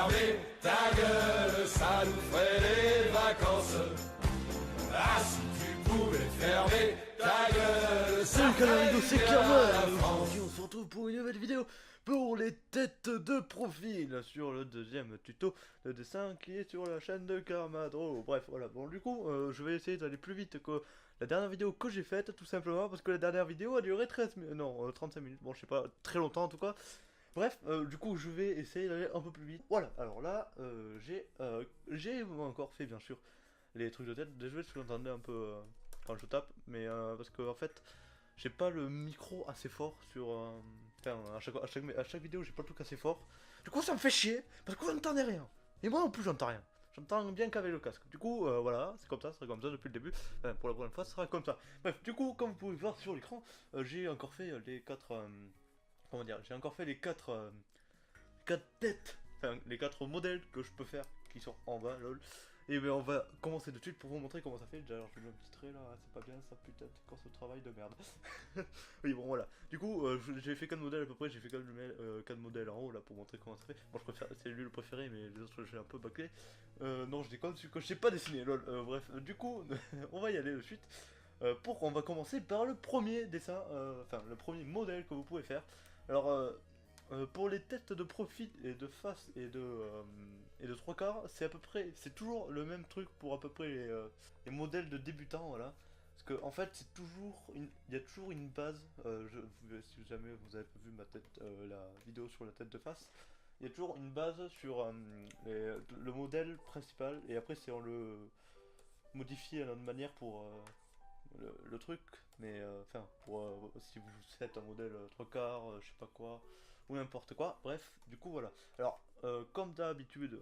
fermer ta gueule, ça nous ferait les vacances. Ah, si tu pouvais fermer ta gueule, ça ferait c'est bien Kermel. la France. Aujourd'hui on se retrouve pour une nouvelle vidéo pour les têtes de profil sur le deuxième tuto de dessin qui est sur la chaîne de Karmadro. Bref, voilà, bon du coup je vais essayer d'aller plus vite que la dernière vidéo que j'ai faite, tout simplement parce que la dernière vidéo a duré 35 minutes, bon je sais pas, très longtemps en tout cas. Bref, du coup je vais essayer d'aller un peu plus vite. Voilà, alors là j'ai encore fait bien sûr les trucs de tête. Désolé si vous entendez un peu quand je tape, mais parce que en fait j'ai pas le micro assez fort sur. Enfin, à chaque vidéo, j'ai pas le truc assez fort. Du coup, ça me fait chier parce que vous n'entendez rien. Et moi non plus, j'entends rien. J'entends bien qu'avec le casque. Du coup, voilà, c'est comme ça, ce sera comme ça depuis le début. Enfin, pour la prochaine fois, ce sera comme ça. Bref, du coup, comme vous pouvez voir sur l'écran, j'ai encore fait les 4. Comment dire, j'ai encore fait les 4 têtes. Enfin, les 4 modèles que je peux faire qui sont en bas, lol. Et bien on va commencer de suite pour vous montrer comment ça fait. D'ailleurs je vais le petit trait là, c'est pas bien ça, putain de quand ce travail de merde. Oui bon voilà. Du coup j'ai fait 4 modèles à peu près, j'ai fait 4 modèles en haut là pour montrer comment ça fait. Bon je préfère, c'est lui le préféré mais les autres j'ai un peu bâclé. Non je déconne, c'est que je sais pas dessiner lol. Bref, du coup on va y aller de suite. On va commencer par le premier dessin, enfin le premier modèle que vous pouvez faire. Alors pour les têtes de profil et de face et de trois quarts, c'est à peu près, c'est toujours le même truc pour à peu près les modèles de débutants, voilà. Parce que en fait, il y a toujours une base. Si jamais vous avez vu ma tête, la vidéo sur la tête de face, il y a toujours une base sur le modèle principal et après c'est on le modifie à notre manière pour le truc, mais enfin pour si vous faites un modèle trois quarts, je sais pas quoi, ou n'importe quoi, bref, du coup voilà. Alors comme d'habitude,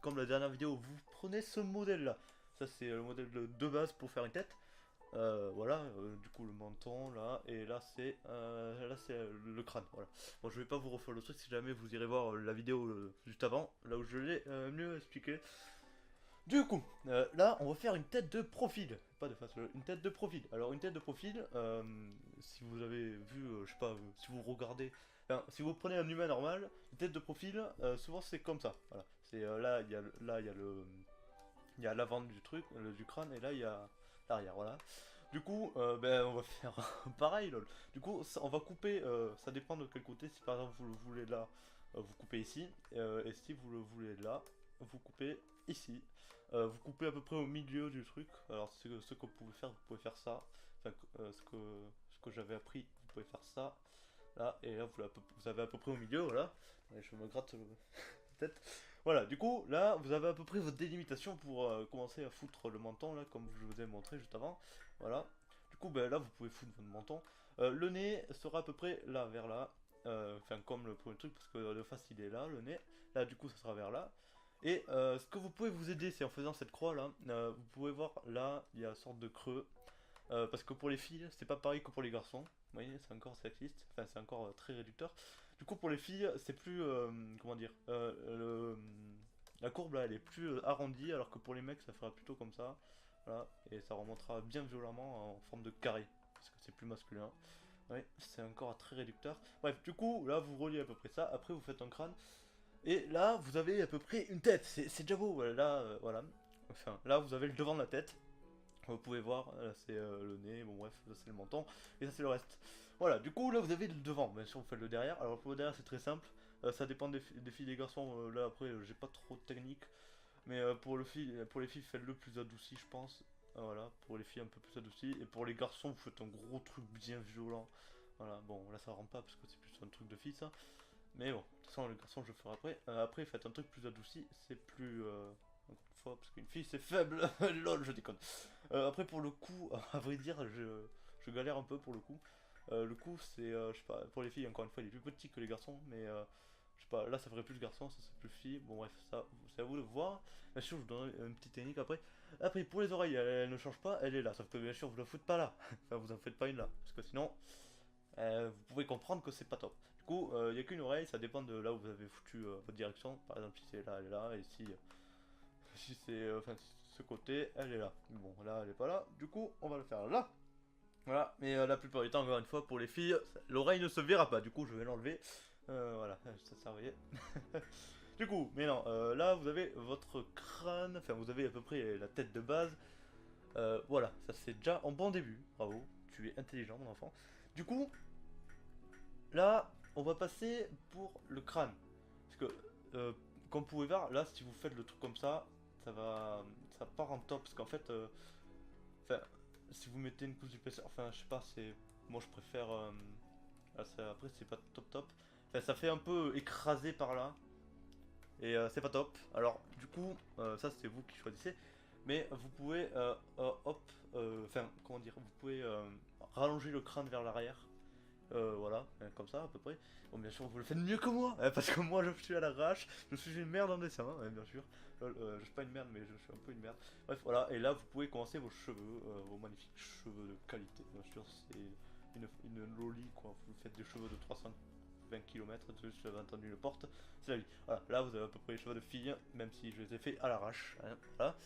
comme la dernière vidéo, vous prenez ce modèle là, ça c'est le modèle de base pour faire une tête. Voilà, du coup le menton là, et là c'est le crâne, voilà. Bon je vais pas vous refaire le truc, si jamais vous irez voir la vidéo juste avant, là où je l'ai mieux expliqué. Du coup, là, on va faire une tête de profil, pas de face, une tête de profil. Alors, une tête de profil, si vous avez vu, je sais pas, si vous regardez, enfin, si vous prenez un humain normal, une tête de profil, souvent c'est comme ça. Voilà, c'est là, il y a l'avant du truc, du crâne, et là il y a l'arrière. Voilà. Du coup, ben, on va faire pareil, lol. Du coup, on va couper, ça dépend de quel côté. Si par exemple vous le voulez là, vous coupez ici, et si vous le voulez là, vous coupez ici. Vous coupez à peu près au milieu du truc. Alors ce que vous pouvez faire ça. Enfin, ce que j'avais appris, vous pouvez faire ça. Là, et là vous avez à peu près au milieu, voilà. Allez, je me gratte la tête. Voilà, du coup, là, vous avez à peu près votre délimitation pour commencer à foutre le menton, là, comme je vous ai montré juste avant. Voilà. Du coup, ben, là, vous pouvez foutre votre menton. Le nez sera à peu près là, vers là. Enfin, comme le premier truc, parce que le face, il est là, le nez. Là, du coup, ça sera vers là. Et ce que vous pouvez vous aider, c'est en faisant cette croix là, vous pouvez voir là, il y a une sorte de creux. Parce que pour les filles, c'est pas pareil que pour les garçons. Vous voyez, c'est encore sexiste, enfin c'est encore très réducteur. Du coup, pour les filles, c'est plus, comment dire, la courbe là, elle est plus arrondie, alors que pour les mecs, ça fera plutôt comme ça. Voilà, et ça remontera bien violemment en forme de carré, parce que c'est plus masculin. Oui, c'est encore très réducteur. Bref, du coup, là, vous reliez à peu près ça. Après, vous faites un crâne. Et là, vous avez à peu près une tête, c'est déjà beau, là, voilà. Enfin, là, vous avez le devant de la tête. Vous pouvez voir, là c'est le nez, bon bref, ça c'est le menton, et ça c'est le reste. Voilà, du coup là vous avez le devant, bien sûr vous faites le derrière. Alors pour le derrière c'est très simple, ça dépend des filles et des garçons, là après j'ai pas trop de technique. Mais pour les filles faites le plus adouci je pense. Voilà, pour les filles un peu plus adouci, et pour les garçons vous faites un gros truc bien violent. Voilà, bon là ça rentre pas parce que c'est plus un truc de fille ça. Mais bon, de toute façon, le garçon, je le ferai après. Après, faites un truc plus adouci, c'est plus. Encore une fois, parce qu'une fille, c'est faible. Lol, je déconne. Après, pour le coup, à vrai dire, je galère un peu pour le coup. Le coup, c'est. Je sais pas, pour les filles, encore une fois, il est plus petit que les garçons, mais. Je sais pas, là ça ferait plus garçon, ça c'est plus fille. Bon, bref, ça, c'est à vous de voir. Bien sûr, je vous donnerai une petite technique après. Après, pour les oreilles, elle ne change pas, elle est là. Sauf que bien sûr, vous la foutez pas là. Enfin, vous en faites pas une là. Parce que sinon, vous pouvez comprendre que c'est pas top. Du coup, il n'y a qu'une oreille, ça dépend de là où vous avez foutu votre direction. Par exemple, si c'est là, elle est là, et si c'est enfin, si ce côté, elle est là. Bon, là, elle est pas là. Du coup, on va le faire là. Voilà, mais la plupart du temps, encore une fois, pour les filles, l'oreille ne se verra pas. Du coup, je vais l'enlever. Voilà, ça servait. Du coup, mais non, là vous avez votre crâne, enfin vous avez à peu près la tête de base. Voilà, ça c'est déjà un bon début. Bravo, tu es intelligent mon enfant. Du coup, là, on va passer pour le crâne. Parce que, comme vous pouvez voir, là, si vous faites le truc comme ça part en top. Parce qu'en fait, enfin, si vous mettez une couche d'épaisseur, enfin, je sais pas, c'est, moi je préfère. Après, c'est pas top top. Enfin, ça fait un peu écrasé par là. Et c'est pas top. Alors, du coup, ça c'est vous qui choisissez. Mais vous pouvez, hop, enfin, comment dire, vous pouvez rallonger le crâne vers l'arrière. Voilà, comme ça à peu près. Bon, bien sûr, vous le faites mieux que moi, hein, parce que moi je suis à l'arrache, je suis une merde en dessin, hein, bien sûr. Je suis pas une merde, mais je suis un peu une merde. Bref, voilà, et là vous pouvez commencer vos cheveux, vos magnifiques cheveux de qualité. Bien sûr, c'est une loli quoi. Vous faites des cheveux de 320 km, j'avais entendu une porte, c'est la vie. Voilà, là vous avez à peu près les cheveux de fille, même si je les ai fait à l'arrache. Hein, voilà.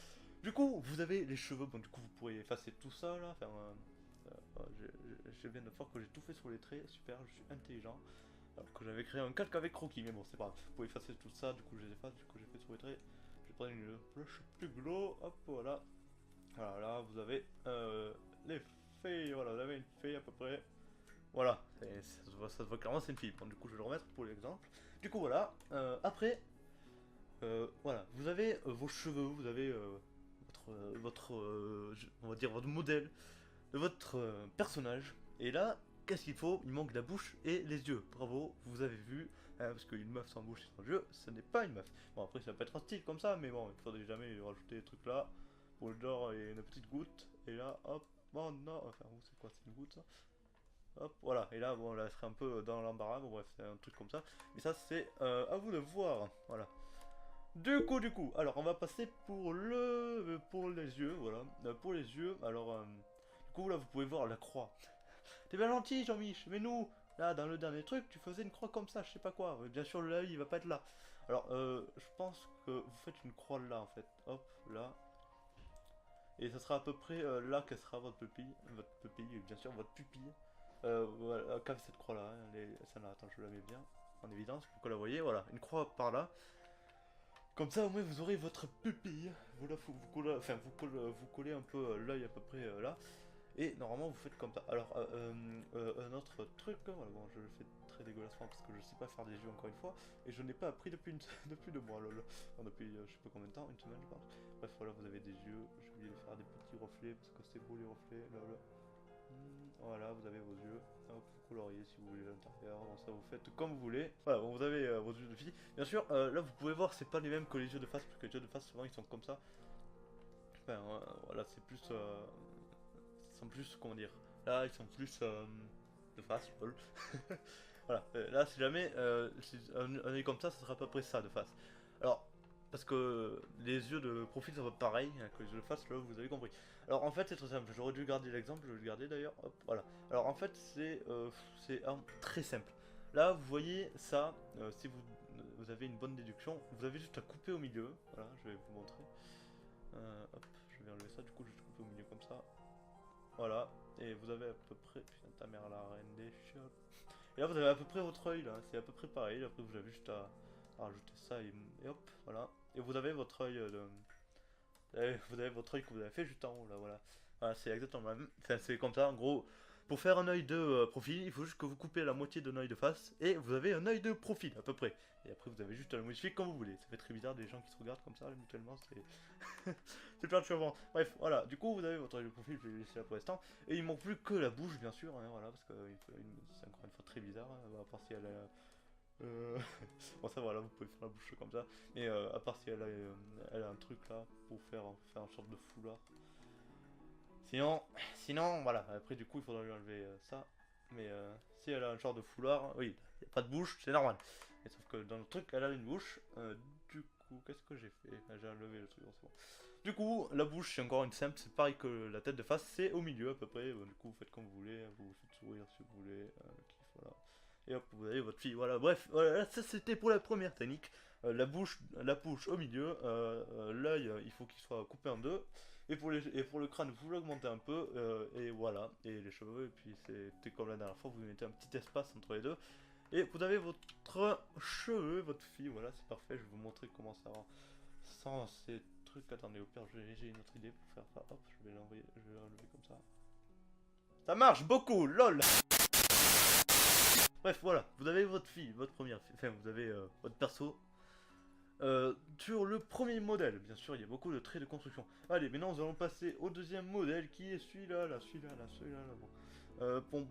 Du coup, vous avez les cheveux, bon, du coup, vous pourrez effacer tout ça là, faire je viens de voir que j'ai tout fait sur les traits, super, je suis intelligent. Alors que j'avais créé un calque avec croquis, mais bon, c'est pas grave. Vous pouvez effacer tout ça, du coup je les efface, du coup j'ai fait sur les traits. Je vais prendre une blush plus glow, hop, voilà. Voilà, là vous avez les fées, voilà, vous avez une fée à peu près. Voilà, ça se voit clairement, c'est une fille. Bon, du coup je vais le remettre pour l'exemple. Du coup voilà, après, voilà, vous avez vos cheveux, vous avez on va dire votre modèle de votre personnage. Et là, qu'est-ce qu'il faut? Il manque la bouche et les yeux. Bravo, vous avez vu. Hein, parce qu'une meuf sans bouche et sans yeux, ce n'est pas une meuf. Bon, après, ça peut être un style comme ça, mais bon, il faudrait jamais rajouter des trucs là. Pour le genre, et une petite goutte. Et là, hop, bon, non, enfin, c'est quoi? C'est une goutte ça? Hop, voilà. Et là, bon, là, elle serait un peu dans l'embarras. Bon, bref, c'est un truc comme ça. Mais ça, c'est à vous de voir. Voilà. Du coup, alors on va passer pour les yeux, voilà. Pour les yeux, alors du coup là vous pouvez voir la croix. T'es bien gentil Jean-Mich, mais nous, là dans le dernier truc, tu faisais une croix comme ça, je sais pas quoi. Bien sûr l'œil il va pas être là. Alors je pense que vous faites une croix là en fait. Hop, là. Et ça sera à peu près là qu'elle sera votre pupille, et bien sûr votre pupille. Voilà, qu'avec cette croix là, hein, celle-là, attends je la mets bien en évidence pour que la voyez, voilà, une croix par là. Comme ça, au moins, vous aurez votre pupille. Vous, là, vous collez un peu l'œil à peu près là. Et normalement, vous faites comme ça. Alors, un autre truc, hein, voilà, bon, je le fais très dégueulassement parce que je sais pas faire des yeux encore une fois. Et je n'ai pas appris depuis, depuis 2 mois, lol. Enfin, depuis je sais pas combien de temps, une semaine, je pense. Bref, voilà, vous avez des yeux. J'ai oublié de faire des petits reflets parce que c'est beau les reflets, lol. Voilà, vous avez vos yeux. Hop, vous coloriez si vous voulez l'intérieur. Bon, ça vous faites comme vous voulez. Voilà, bon, vous avez vos yeux de fille. Bien sûr, là vous pouvez voir, c'est pas les mêmes que les yeux de face, parce que les yeux de face souvent ils sont comme ça. Enfin, voilà, c'est plus. Ils sont plus, comment dire. Là, ils sont plus de face, lol. Voilà, là, si jamais un œil comme ça sera à peu près ça de face. Alors, parce que les yeux de profil sont pas pareils hein, que les yeux de face, là, vous avez compris. Alors, en fait, c'est très simple. J'aurais dû garder l'exemple, je vais le garder d'ailleurs. Hop, voilà. Alors, en fait, c'est très simple. Là, vous voyez ça, si vous avez une bonne déduction, vous avez juste à couper au milieu. Voilà, je vais vous montrer. Hop, je vais enlever ça, du coup, je vais couper au milieu comme ça. Voilà, et vous avez à peu près. Putain, ta mère, la reine des chiottes. Et là vous avez à peu près votre œil là, c'est à peu près pareil, après vous avez juste à rajouter ça et hop, voilà. Et vous avez votre œil vous avez votre œil que vous avez fait juste en haut là, voilà. Voilà, c'est exactement la même. Enfin, c'est comme ça, en gros. Pour faire un œil de profil, il faut juste que vous coupez la moitié d'un œil de face et vous avez un œil de profil à peu près. Et après vous avez juste à le modifier comme vous voulez. Ça fait très bizarre des gens qui se regardent comme ça mutuellement, c'est c'est perturbant. Bref, voilà, du coup vous avez votre œil de profil, je vais le laisser là pour l'instant. Et il manque plus que la bouche bien sûr, hein, voilà, parce que c'est encore une fois très bizarre, hein, à part si elle a... bon ça voilà, vous pouvez faire la bouche comme ça. Et à part si elle a un truc là pour faire une sorte de foulard. Sinon, voilà, après du coup il faudra lui enlever ça. Mais si elle a un genre de foulard, oui, il n'y a pas de bouche, c'est normal. Et sauf que dans le truc, elle a une bouche. Du coup, qu'est-ce que j'ai fait? J'ai enlevé le truc, c'est bon. Du coup, la bouche, c'est encore une simple, c'est pareil que la tête de face, c'est au milieu à peu près. Du coup, vous faites comme vous voulez, vous faites sourire si vous voulez, le kiff, voilà. Et hop, vous avez votre fille, voilà. Bref, voilà, ça c'était pour la première technique. La bouche au milieu, l'œil, il faut qu'il soit coupé en deux. Et pour le crâne, vous l'augmentez un peu, et voilà. Et les cheveux, et puis c'était comme la dernière fois, vous mettez un petit espace entre les deux. Et vous avez votre cheveu, votre fille, voilà, c'est parfait. Je vais vous montrer comment ça va sans ces trucs. Attendez, au pire, j'ai une autre idée pour faire ça. Hop, je vais l'envoyer, je vais l'enlever comme ça. Ça marche beaucoup, lol. Bref, voilà, vous avez votre fille, votre première fille, enfin, vous avez votre perso. Sur le premier modèle, bien sûr, il y a beaucoup de traits de construction. Allez, maintenant nous allons passer au deuxième modèle qui est celui-là, là, celui-là, là, celui-là, là. Bon.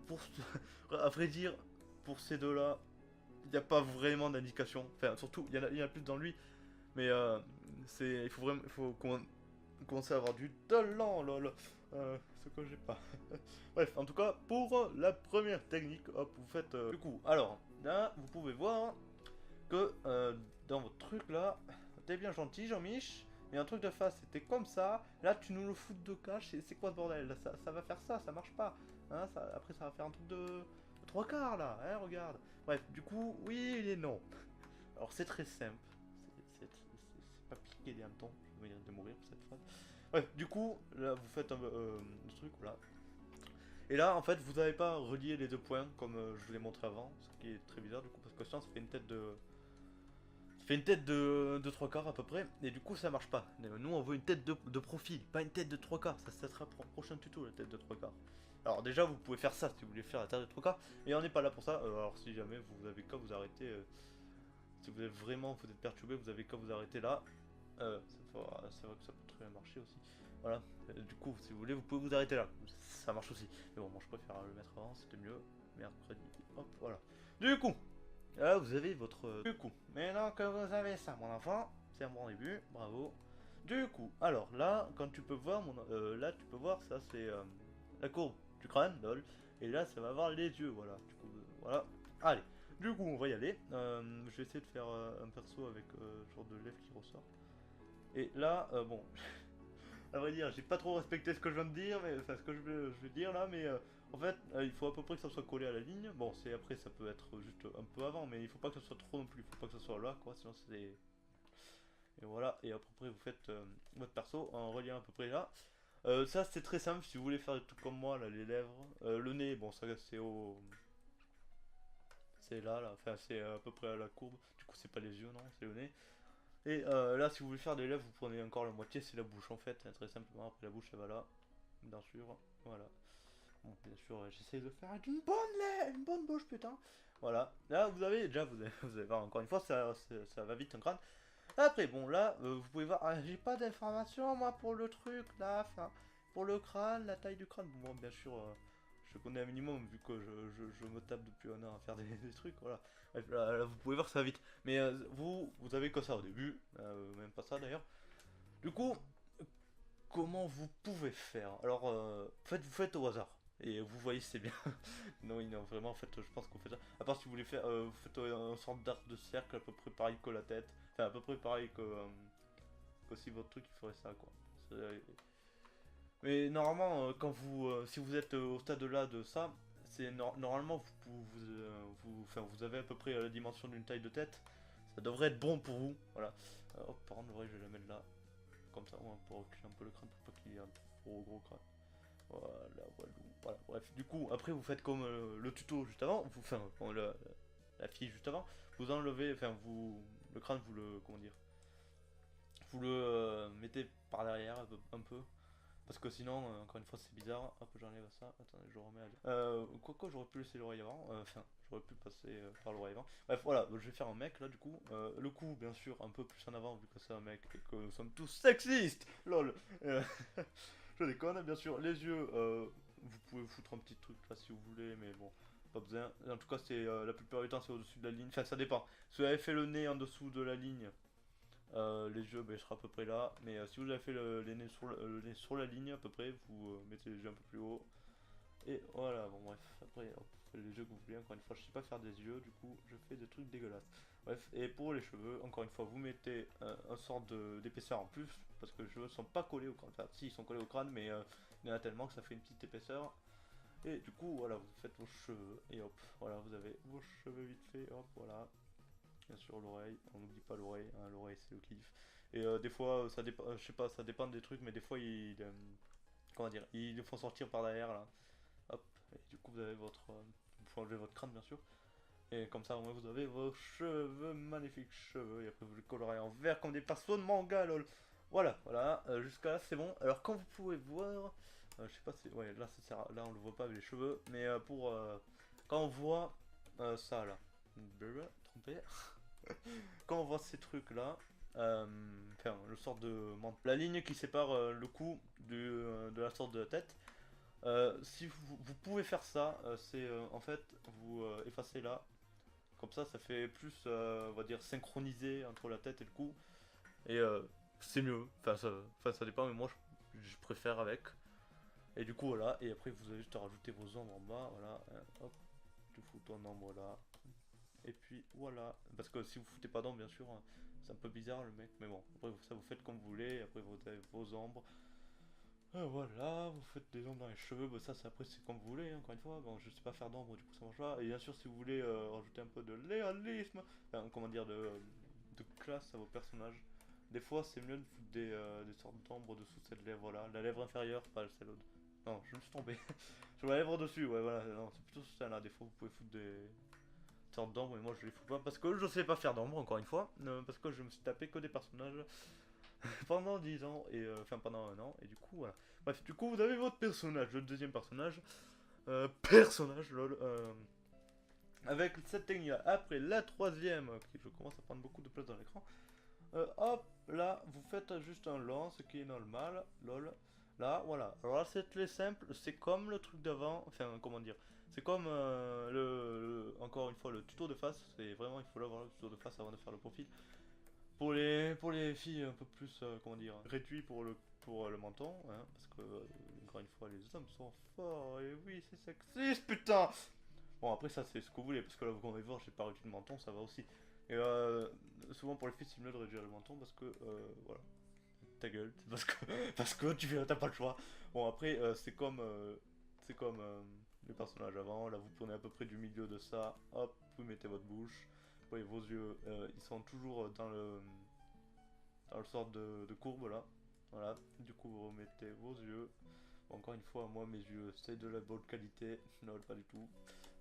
À vrai dire, pour ces deux-là, il n'y a pas vraiment d'indication. Enfin, surtout, il y en a plus dans lui, mais il faut vraiment, commencer à avoir du talent, lol. Ce que j'ai pas. Bref, en tout cas, pour la première technique, hop, vous faites. Du coup, alors, là, vous pouvez voir que dans votre truc là, t'es bien gentil, Jean-Mich, mais un truc de face c'était comme ça. Là, tu nous le fous de cache, c'est quoi ce bordel là, ça va faire ça marche pas. Hein, après, ça va faire un truc de trois quarts là, hein, regarde. Bref, du coup, oui et non. Alors, c'est très simple. C'est pas piqué des hannetons, je vais de mourir pour cette phrase. Bref, du coup, là, vous faites un truc, voilà. Et là, en fait, vous n'avez pas relié les deux points comme je vous l'ai montré avant, ce qui est très bizarre du coup, parce que sinon, ça fait une tête de trois quarts à peu près, et du coup ça marche pas. Nous on veut une tête de profil, pas une tête de trois quarts, ça sera pour le prochain tuto la tête de trois quarts. Alors déjà vous pouvez faire ça si vous voulez faire la tête de trois quarts, mais on n'est pas là pour ça, alors si jamais vous avez qu'à vous arrêter, si vous êtes vraiment vous êtes perturbé, vous avez qu'à vous arrêter là, c'est vrai que ça peut très bien marcher aussi. Voilà, du coup si vous voulez vous pouvez vous arrêter là, ça marche aussi. Mais bon moi je préfère le mettre avant, c'était mieux, mercredi, hop voilà. Du coup là, vous avez votre... Du coup, maintenant que vous avez ça, mon enfant, c'est un bon début, bravo. Du coup, alors là, quand tu peux voir, là, tu peux voir, ça c'est la courbe du crâne, lol. Et là, ça va avoir les yeux, voilà. Du coup, voilà. Allez, du coup, on va y aller. Je vais essayer de faire un perso avec genre de lèvres qui ressort. Et là, bon, à vrai dire, j'ai pas trop respecté ce que je viens de dire, mais enfin ce que je vais dire là, mais en fait, il faut à peu près que ça soit collé à la ligne. Bon, c'est après, ça peut être juste un peu avant, mais il faut pas que ça soit trop non plus. Il faut pas que ça soit là, quoi, sinon c'est. Et voilà, et à peu près vous faites votre perso en reliant à peu près là. Ça c'est très simple si vous voulez faire des trucs comme moi, là, les lèvres, le nez, bon, ça c'est au. C'est là, là, enfin c'est à peu près à la courbe. Du coup, c'est pas les yeux, non, c'est le nez. Et là, si vous voulez faire des lèvres, vous prenez encore la moitié, c'est la bouche en fait, hein, très simplement. Après, la bouche, elle va là, bien sûr. Voilà. Bon, bien sûr, j'essaie de faire avec une bonne lèvre, une bonne bouche, putain. Voilà. Là, vous avez déjà, vous allez voir encore une fois, ça va vite un crâne. Après, bon, là, vous pouvez voir, j'ai pas d'informations, moi, pour le truc, là, enfin, pour le crâne, la taille du crâne. Bon, bien sûr, je connais un minimum, vu que je me tape depuis un an à faire des trucs, voilà. Bref, là, vous pouvez voir, ça va vite. Mais vous avez que ça au début, même pas ça d'ailleurs. Du coup, comment vous pouvez faire? Alors, vous faites au hasard. Et vous voyez si c'est bien. Non, non, vraiment, en fait, je pense qu'on fait ça. À part si vous voulez faire, vous faites un sorte d'arc de cercle à peu près pareil que la tête. Enfin, à peu près pareil que si votre truc il ferait ça, quoi. Mais normalement, si vous êtes au stade là de ça, normalement enfin, vous avez à peu près la dimension d'une taille de tête. Ça devrait être bon pour vous. Voilà. Hop, par contre, je vais la mettre là. Comme ça, ouais, pour reculer un peu le crâne pour pas qu'il y ait un trop gros crâne. Voilà, voilà, bref. Du coup, après, vous faites comme le tuto juste avant. Enfin, la fille juste avant. Vous enlevez, enfin, le crâne, vous le, comment dire, vous le mettez par derrière un peu. Parce que sinon, encore une fois, c'est bizarre. Hop, j'enlève ça. Attendez, je remets à. Quoique, j'aurais pu laisser l'oreille avant. Enfin, j'aurais pu passer par l'oreille avant. Bref, voilà, je vais faire un mec là, du coup. Le cou, bien sûr, un peu plus en avant, vu que c'est un mec et que nous sommes tous sexistes. Lol. Je déconne, bien sûr. Les yeux, vous pouvez foutre un petit truc là si vous voulez, mais bon, pas besoin. En tout cas, c'est la plupart du temps, c'est au-dessus de la ligne. Enfin, ça dépend. Si vous avez fait le nez en dessous de la ligne. Les yeux, ben, je serai à peu près là. Mais si vous avez fait les nez le nez sur la ligne, à peu près, vous mettez les yeux un peu plus haut. Et voilà, bon, bref. Après, hop, les yeux que vous voulez. Encore une fois, je sais pas faire des yeux, du coup, je fais des trucs dégueulasses. Bref, et pour les cheveux, encore une fois, vous mettez un sort d'épaisseur en plus. Parce que les cheveux sont pas collés au crâne. Enfin, si, ils sont collés au crâne, mais il y en a tellement que ça fait une petite épaisseur. Et du coup, voilà, vous faites vos cheveux. Et hop, voilà, vous avez vos cheveux vite fait. Hop, voilà. Bien sûr l'oreille, on n'oublie pas l'oreille, hein, l'oreille c'est le kiff. Et des fois ça dépend, je sais pas, ça dépend des trucs, mais des fois comment dire, ils le font sortir par derrière là. Hop, et du coup vous avez vous pouvez enlever votre crâne bien sûr. Et comme ça, au moins, vous avez vos cheveux, magnifiques cheveux. Et après, vous les colorez en vert comme des persos de manga, lol. Voilà, voilà. Jusqu'à là, c'est bon. Alors, comme vous pouvez voir, je sais pas si. Ouais, là, ça sert là, on le voit pas avec les cheveux. Mais pour. Quand on voit ça, là. Blablabla, trompé. Quand on voit ces trucs là, enfin le sort de la ligne qui sépare le cou de la sorte de tête, si vous pouvez faire ça, c'est en fait vous effacez là, comme ça fait plus on va dire synchronisé entre la tête et le cou, et c'est mieux, enfin ça dépend, mais moi je préfère avec. Et du coup voilà, et après vous avez juste à rajouter vos ombres en bas, voilà, hop, tu fous ton ombre là, et puis voilà, parce que si vous foutez pas d'ombre, bien sûr, hein, c'est un peu bizarre le mec, mais bon, après ça vous faites comme vous voulez, après vous avez vos ombres. Voilà, vous faites des ombres dans les cheveux, bah ça c'est après c'est comme vous voulez, hein, encore une fois, bon je sais pas faire d'ombre du coup ça marche pas, et bien sûr si vous voulez rajouter un peu de réalisme, enfin comment dire, de classe à vos personnages, des fois c'est mieux de foutre des sortes d'ombres dessous cette lèvre là, la lèvre inférieure, pas celle autre. Non, je me suis tombé, sur la lèvre dessus, ouais voilà, non c'est plutôt celle-là, des fois vous pouvez foutre des sorte d'ombre, mais moi je les fous pas parce que je sais pas faire d'ombre encore une fois, parce que je me suis tapé que des personnages pendant 10 ans, et enfin pendant un an, et du coup voilà. Bref, du coup vous avez votre personnage, le deuxième personnage, personnage lol, avec cette technique là. Après la troisième, qui je commence à prendre beaucoup de place dans l'écran, hop, là vous faites juste un lance qui est normal, lol. Là, voilà. Alors là, c'est très simple. C'est comme le truc d'avant. Enfin, comment dire. C'est comme encore une fois, le tuto de face. C'est vraiment, il faut l'avoir le tuto de face avant de faire le profil. Pour les filles un peu plus, comment dire, réduit pour le menton. Hein, parce que, encore une fois, les hommes sont forts. Et oui, c'est sexiste, putain! Bon, après, ça, c'est ce que vous voulez. Parce que là, vous pouvez voir, j'ai pas réduit le menton, ça va aussi. Et souvent, pour les filles, c'est mieux de réduire le menton parce que, voilà, ta gueule, parce que, parce que t'as pas le choix. Bon, après, c'est comme les personnages avant, là vous prenez à peu près du milieu de ça, hop, vous mettez votre bouche, vous voyez vos yeux, ils sont toujours dans le sort de courbe là, voilà, du coup vous remettez vos yeux. Bon, encore une fois, moi mes yeux c'est de la bonne qualité, non pas du tout,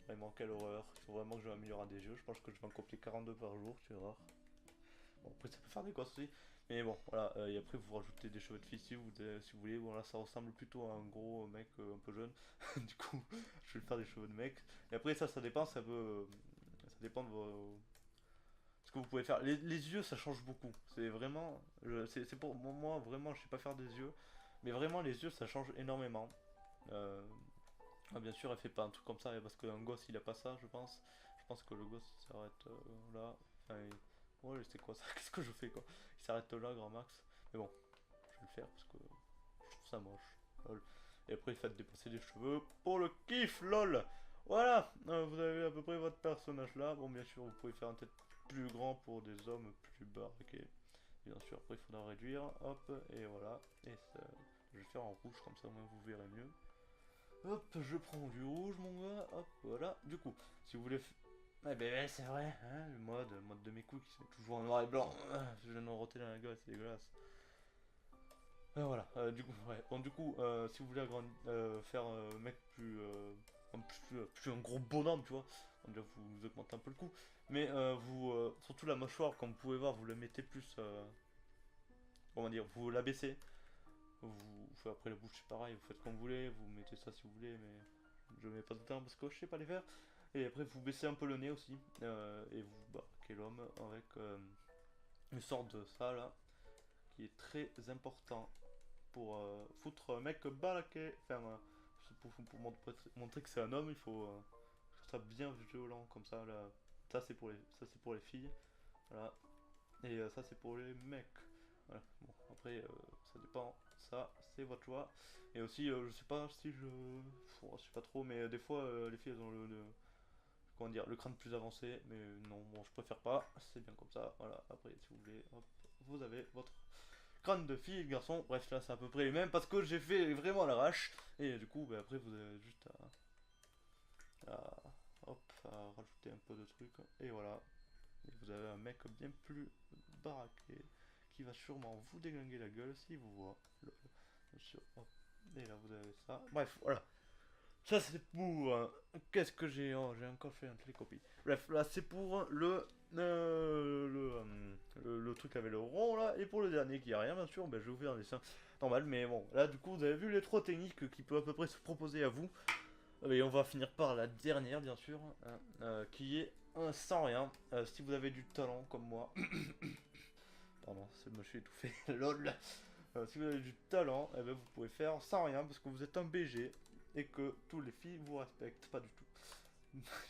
vraiment quelle horreur, il faut vraiment que je m'améliore à des yeux, je pense que je vais en copier 42 par jour, tu vas voir. Bon, après, ça peut faire des gosses aussi. Mais bon, voilà. Et après, vous rajoutez des cheveux de fille si vous voulez. Bon, là, ça ressemble plutôt à un gros mec un peu jeune. Du coup, je vais faire des cheveux de mec. Et après, ça dépend. Ça dépend de ce que vous pouvez faire. Les yeux, ça change beaucoup. C'est vraiment. C'est pour moi, vraiment, je sais pas faire des yeux. Mais vraiment, les yeux, ça change énormément. Euh, bien sûr, elle fait pas un truc comme ça parce qu'un gosse, il a pas ça, je pense. Je pense que le gosse, il s'arrête là. Enfin, ouais, c'est quoi ça? Qu'est-ce que je fais quoi? Il s'arrête là, grand max. Mais bon, je vais le faire parce que je trouve ça moche. Lol. Et après, faites dépasser les cheveux pour le kiff, lol. Voilà, vous avez à peu près votre personnage là. Bon, bien sûr, vous pouvez faire un tête plus grand pour des hommes plus baraqués. Bien sûr, après, il faudra réduire. Hop, et voilà. Et ça, je vais faire en rouge, comme ça, au moins, vous verrez mieux. Hop, je prends du rouge, mon gars. Hop, voilà. Du coup, si vous voulez. Eh ben, c'est vrai, hein, le mode de mes couilles qui sont toujours en noir et blanc. Je viens de me roter dans la gueule, c'est dégueulasse. Voilà, du coup, ouais. Bon, du coup, si vous voulez faire un mec plus un gros bonhomme, tu vois, on dirait que vous augmentez un peu le coup. Mais surtout la mâchoire, comme vous pouvez voir, vous le mettez plus. Comment dire, vous l'abaissez. Après la bouche, c'est pareil, vous faites comme vous voulez, vous mettez ça si vous voulez, mais je mets pas de temps parce que je sais pas les faire. Et après, vous baissez un peu le nez aussi, et vous barquez l'homme avec une sorte de ça là, qui est très important pour foutre un mec balaqué. Enfin, pour montrer que c'est un homme, il faut que ça bien violent comme ça. Là. Ça c'est pour les filles, voilà. Et ça c'est pour les mecs. Voilà. Bon, après, ça dépend. Ça, c'est votre choix. Et aussi, je sais pas si je. Je sais pas trop, mais des fois, les filles elles ont comment dire, le crâne plus avancé. Mais non, bon, je préfère pas. C'est bien comme ça. Voilà. Après, si vous voulez, hop, vous avez votre crâne de fille et de garçon. Bref, là, c'est à peu près les mêmes parce que j'ai fait vraiment à l'arrache. Et du coup, bah, après, vous avez juste hop, à rajouter un peu de trucs. Et voilà. Et vous avez un mec bien plus baraqué qui va sûrement vous déglinguer la gueule si vous voit. Bien sûr. Hop. Et là vous avez ça. Bref, voilà. Ça c'est pour... qu'est-ce que j'ai? Oh, j'ai encore fait un télécopie. Bref, là c'est pour le truc avec le rond là. Et pour le dernier qui a rien bien sûr, ben, je vais vous faire un dessin normal. Mais bon, là du coup vous avez vu les trois techniques qui peuvent à peu près se proposer à vous. Et on va finir par la dernière bien sûr, hein, qui est sans rien. Si vous avez du talent comme moi... Pardon, je me suis étouffé. Lol. Si vous avez du talent, eh ben, vous pouvez faire sans rien parce que vous êtes un BG et que tous les filles vous respectent. Pas du tout.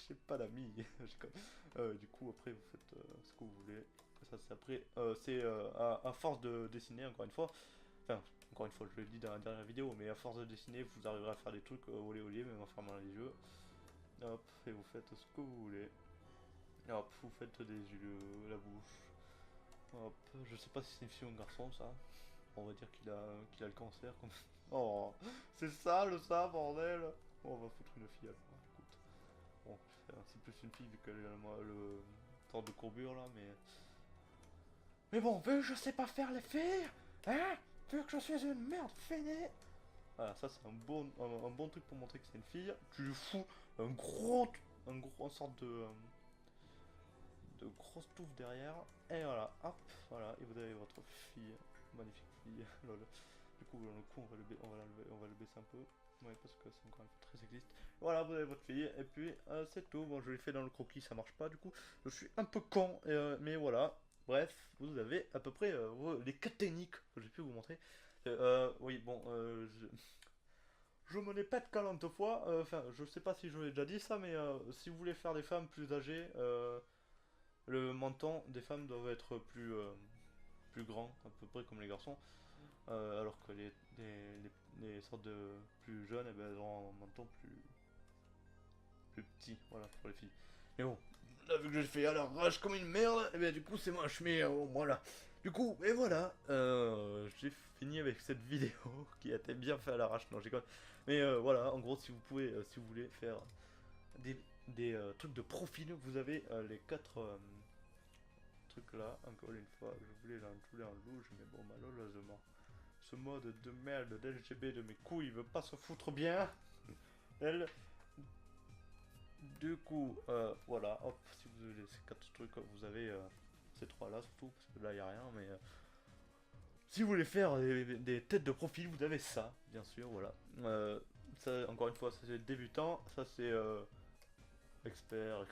J'ai pas d'amis. Du coup, après, vous faites ce que vous voulez. Ça, c'est après. C'est à force de dessiner, encore une fois. Enfin, encore une fois, je l'ai dit dans la dernière vidéo, mais à force de dessiner, vous arriverez à faire des trucs olé olé, même en fermant les yeux. Hop, et vous faites ce que vous voulez. Hop, vous faites des yeux, la bouche. Hop, je sais pas si c'est une fille ou un garçon, ça. On va dire qu'il a le cancer comme... Oh, c'est sale ça, bordel. Bon, on va foutre une fille alors, hein, écoute. Bon, c'est plus une fille vu qu'elle a le temps de courbure là, mais... Mais bon, vu que je sais pas faire les filles, hein, vu que je suis une merde feinée. Voilà, ça c'est un bon truc pour montrer que c'est une fille. Tu lui fous un gros sorte de grosse touffe derrière. Et voilà, hop, voilà, et vous avez votre fille, magnifique fille, lol. Du coup, on va le baisser un peu. Ouais, parce que c'est encore une fois très sexiste. Voilà, vous avez votre fille, et puis c'est tout. Bon, je l'ai fait dans le croquis, ça marche pas, du coup, je suis un peu con, mais voilà. Bref, vous avez à peu près les 4 techniques que j'ai pu vous montrer. Oui, bon, je me l'ai pas de 40 fois. Enfin, je sais pas si je l'ai déjà dit ça, mais si vous voulez faire des femmes plus âgées, le menton des femmes doit être plus grand, à peu près comme les garçons. Alors que les sortes de plus jeunes, eh ben, elles ont un menton plus petit, voilà, pour les filles. Mais bon, là, vu que j'ai fait à l'arrache comme une merde, et bien du coup c'est moche, mais voilà. Du coup, et voilà, j'ai fini avec cette vidéo qui a été bien fait à l'arrache, non j'ai quand mais voilà, en gros, si vous pouvez, si vous voulez faire des trucs de profil, vous avez les 4 trucs là, encore une fois, je voulais l'entourler en louche, mais bon, malheureusement, ce mode de merde d'LGB de mes couilles, il veut pas se foutre bien. Elle, du coup, voilà, hop, si vous avez ces 4 trucs, vous avez ces 3 là surtout, parce que là il n'y a rien, mais si vous voulez faire des têtes de profil, vous avez ça, bien sûr, voilà. Ça, encore une fois, ça c'est débutant, ça c'est expert,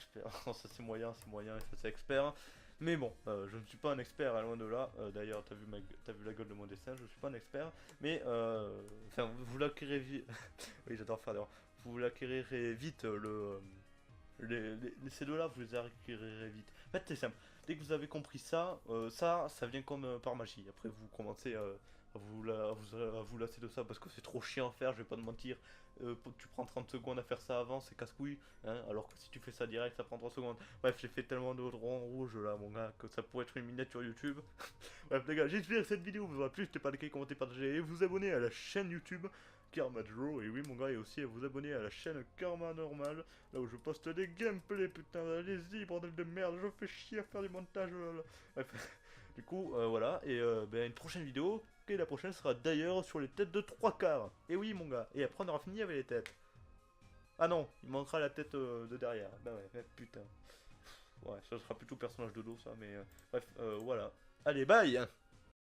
ça c'est moyen, et ça c'est expert. Mais bon, je ne suis pas un expert, à loin de là. D'ailleurs, t'as vu la gueule de mon dessin, je ne suis pas un expert. Mais, enfin, vous l'acquérez vite. Oui, j'adore faire d'erreur. Vous l'acquérirez vite, ces deux-là, vous les acquérirez vite. En fait, c'est simple. Dès que vous avez compris ça, ça vient comme par magie. Après, vous commencez à vous lasser de ça parce que c'est trop chiant à faire, je vais pas te mentir. Tu prends 30 secondes à faire ça avant, c'est casse-couille. Hein, alors que si tu fais ça direct, ça prend 3 secondes. Bref, j'ai fait tellement de ronds rouges là, mon gars, que ça pourrait être une miniature YouTube. Bref, les gars, j'espère que cette vidéo vous aura plu. N'hésitez pas à liker, commenter, partager et vous abonner à la chaîne YouTube Karma Draw. Et oui, mon gars, et aussi à vous abonner à la chaîne Karma Normal, là où je poste des gameplays. Putain, allez-y, bordel de merde, je fais chier à faire du montage. Lol. Bref, du coup, voilà, et ben, une prochaine vidéo. Et la prochaine sera d'ailleurs sur les têtes de 3 quarts. Et oui, mon gars, et après on aura fini avec les têtes. Ah non, il manquera la tête de derrière. Bah ouais, putain. Ouais, ça sera plutôt personnage de dos, ça, mais bref, voilà. Allez, bye!